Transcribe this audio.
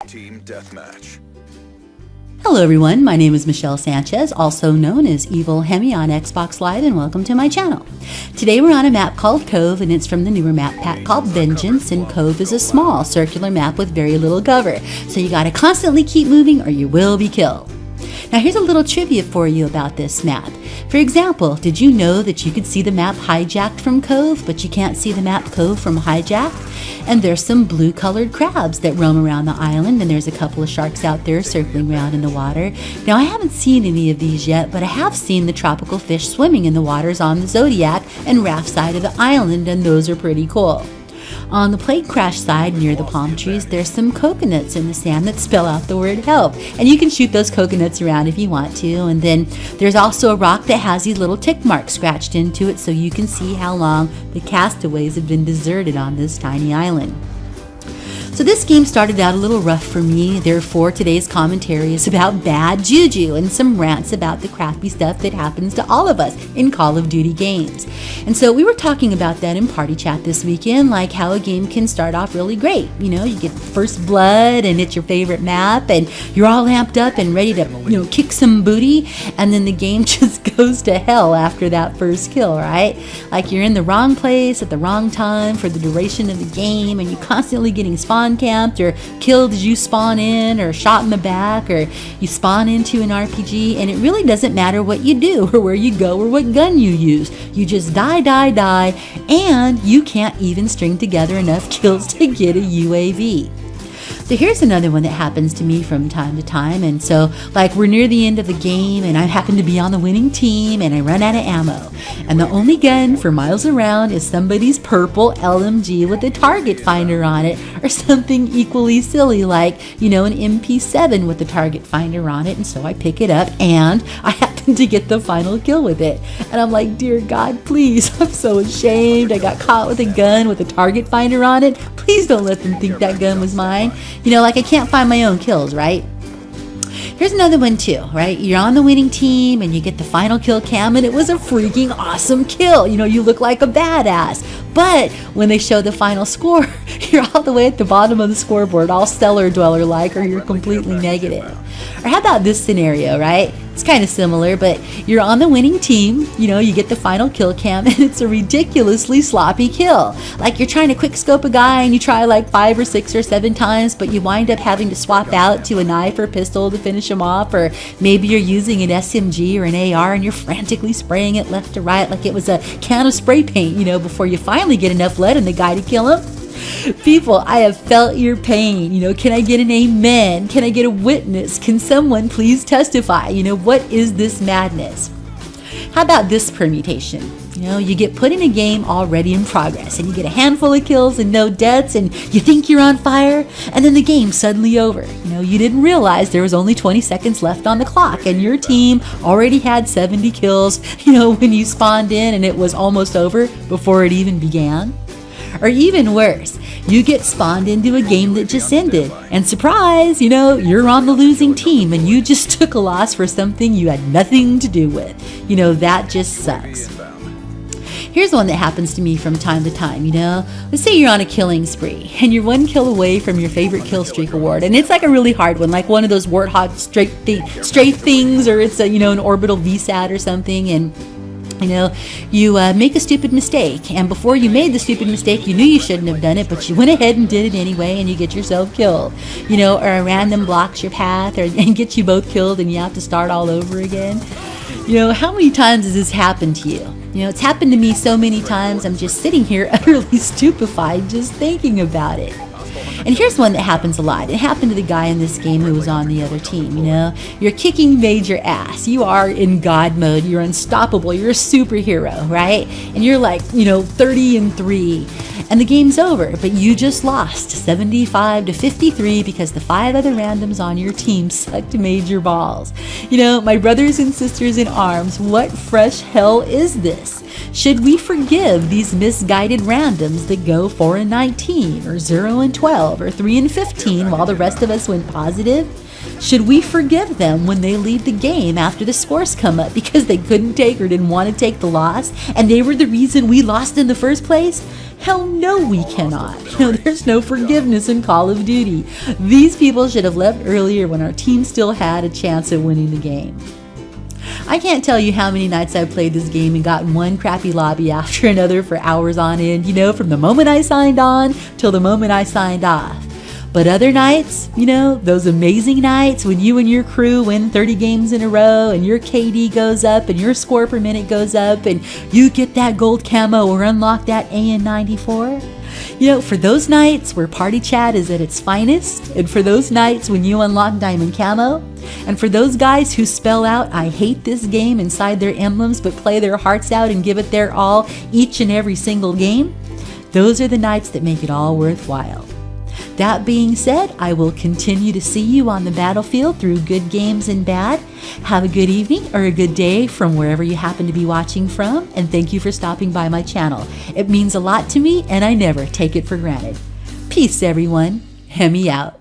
Team Deathmatch. Hello everyone, my name is Michelle Sanchez, also known as EVILxHEMI on Xbox Live, and welcome to my channel. Today we're on a map called Cove, and it's from the newer map pack called Vengeance, and Cove is a small circular map with very little cover, so you gotta constantly keep moving or you will be killed. Now here's a little trivia for you about this map. For example, did you know that you could see the map Hijacked from Cove, but you can't see the map Cove from Hijacked? And there's some blue colored crabs that roam around the island, and there's a couple of sharks out there circling around in the water. Now I haven't seen any of these yet, but I have seen the tropical fish swimming in the waters on the Zodiac and Raft side of the island, and those are pretty cool. On the plane crash side near the palm trees, there's some coconuts in the sand that spell out the word help, and you can shoot those coconuts around if you want to. And then there's also a rock that has these little tick marks scratched into it, so you can see how long the castaways have been deserted on this tiny island. So this game started out a little rough for me, therefore today's commentary is about bad juju and some rants about the crappy stuff that happens to all of us in Call of Duty games. And so we were talking about that in party chat this weekend, like how a game can start off really great. You know, you get first blood and it's your favorite map and you're all amped up and ready to, kick some booty, and then the game just goes to hell after that first kill, right? Like you're in the wrong place at the wrong time for the duration of the game, and you're constantly getting spawn camped or killed as you spawn in, or shot in the back, or you spawn into an RPG, and it really doesn't matter what you do or where you go or what gun you use. You just die, and you can't even string together enough kills to get a UAV. So here's another one that happens to me from time to time, and so like we're near the end of the game and I happen to be on the winning team and I run out of ammo, and the only gun for miles around is somebody's purple LMG with a target finder on it, or something equally silly like, an MP7 with a target finder on it, and so I pick it up and I happen to get the final kill with it. And I'm like, dear God, please, I'm so ashamed. I got caught with a gun with a target finder on it. Please don't let them think that gun was mine. Like I can't find my own kills, right? Here's another one too, right? You're on the winning team and you get the final kill cam, and it was a freaking awesome kill. You look like a badass. But when they show the final score, you're all the way at the bottom of the scoreboard, all stellar dweller like, or you're completely negative. Or how about this scenario, right? It's kind of similar, but you're on the winning team, you get the final kill cam, and it's a ridiculously sloppy kill. Like you're trying to quick scope a guy and you try like 5 or 6 or 7 times, but you wind up having to swap out to a knife or pistol to finish him off, or maybe you're using an SMG or an AR and you're frantically spraying it left to right like it was a can of spray paint, before you finally get enough lead in the guy to kill him. People, I have felt your pain. Can I get an amen? Can I get a witness? Can someone please testify? What is this madness? How about this permutation? You get put in a game already in progress, and you get a handful of kills and no deaths, and you think you're on fire, and then the game's suddenly over. You didn't realize there was only 20 seconds left on the clock, and your team already had 70 kills, when you spawned in, and it was almost over before it even began. Or even worse, you get spawned into a game that just ended, and surprise, you're on the losing team and you just took a loss for something you had nothing to do with. That just sucks. Here's one that happens to me from time to time, Let's say you're on a killing spree and you're 1 kill away from your favorite kill streak award, and it's like a really hard one, like one of those warthog straight things, or it's an orbital VSAT or something, and you make a stupid mistake, and before you made the stupid mistake, you knew you shouldn't have done it, but you went ahead and did it anyway, and you get yourself killed. Or a random blocks your path and gets you both killed, and you have to start all over again. How many times has this happened to you? It's happened to me so many times, I'm just sitting here utterly stupefied just thinking about it. And here's one that happens a lot. It happened to the guy in this game who was on the other team, You're kicking major ass. You are in God mode. You're unstoppable. You're a superhero, right? And you're like, 30-3. And the game's over, but you just lost 75-53 because the 5 other randoms on your team sucked major balls. My brothers and sisters in arms, what fresh hell is this? Should we forgive these misguided randoms that go 4-19 or 0-12 or 3-15 while the rest of us went positive? Should we forgive them when they leave the game after the scores come up because they couldn't take or didn't want to take the loss and they were the reason we lost in the first place? Hell no, we cannot. There's no forgiveness in Call of Duty. These people should have left earlier when our team still had a chance at winning the game. I can't tell you how many nights I've played this game and gotten one crappy lobby after another for hours on end, from the moment I signed on till the moment I signed off. But other nights, those amazing nights when you and your crew win 30 games in a row and your KD goes up and your score per minute goes up and you get that gold camo or unlock that AN94. For those nights where party chat is at its finest, and for those nights when you unlock diamond camo, and for those guys who spell out "I hate this game" inside their emblems but play their hearts out and give it their all each and every single game, those are the nights that make it all worthwhile. That being said, I will continue to see you on the battlefield through good games and bad. Have a good evening or a good day from wherever you happen to be watching from, and thank you for stopping by my channel. It means a lot to me, and I never take it for granted. Peace, everyone. Hemi out.